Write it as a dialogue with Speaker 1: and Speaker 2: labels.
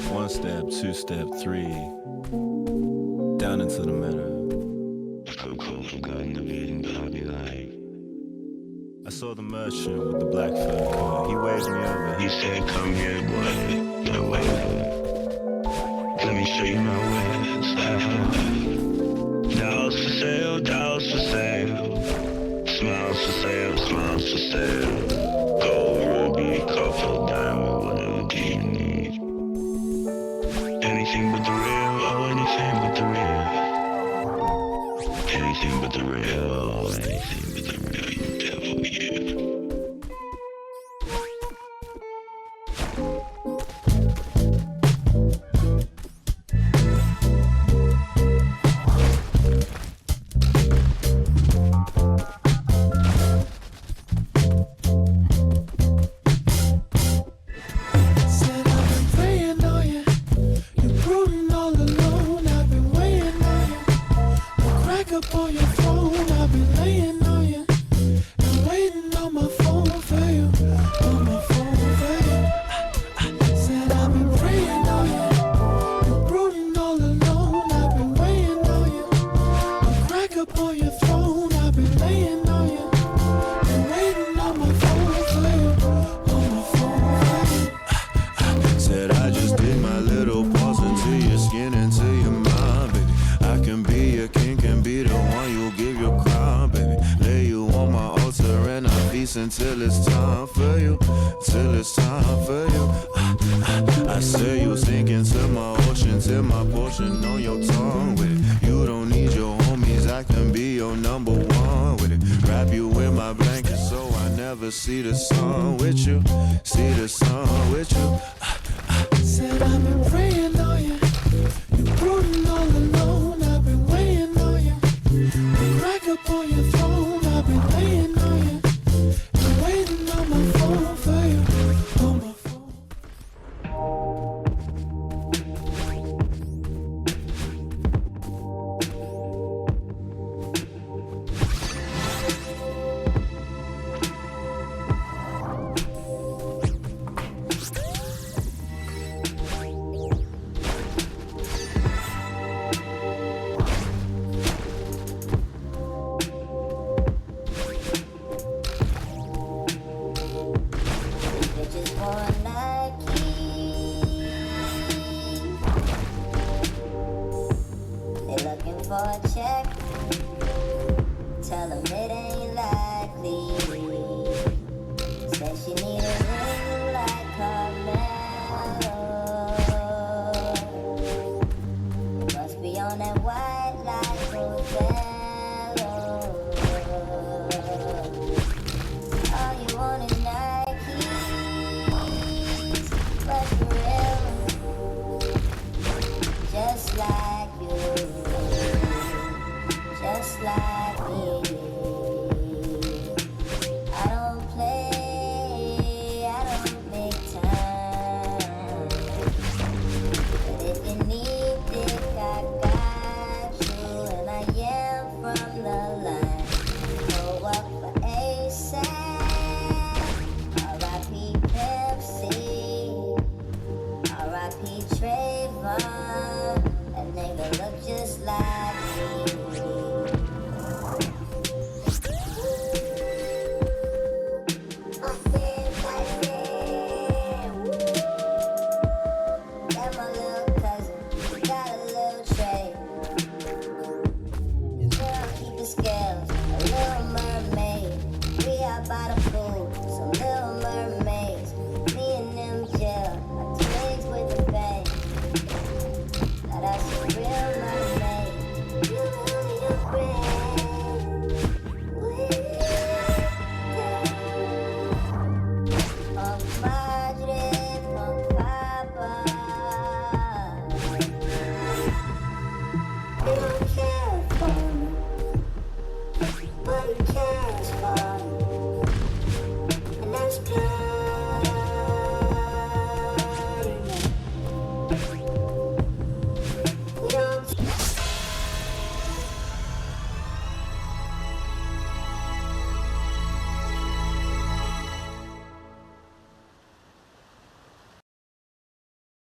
Speaker 1: One step, two step, three, down into the meadow. I saw the merchant with the black fur coat. He waved me over.
Speaker 2: He said, come here, boy, get away. Let me show you my ways. Dolls for sale, dolls for sale. Smiles for sale, smiles for sale. Gold, ruby, copper, diamond, whatever do you need. Anything but the real, oh, anything but the real. Anything but the real, oh, anything but the real, you devil, you.
Speaker 1: Until it's time for you, till it's time for you. I say you sink into my ocean, till my portion on your tongue with it. You don't need your homies, I can be your number one with it. Wrap you in my blanket so I never see the sun with you, see the sun with you.
Speaker 3: Said I've been praying on you, you brooding all alone. I've been waiting on you, you crack up on your throne. I've been laying on you. Waiting on my phone for you, on my phone.
Speaker 4: For a check, tell them it ain't likely. Said she need a ring like Carmelo. It must be on that white like Rosello. All you want is Nikes, but for real, just like you. Just like me, I don't play, I don't make time. But if you need dick, I got you, and I am from the line. Go up for ASAP, R.I.P. Pimp C, R.I.P. Trayvon. That nigga look just like me. Scales.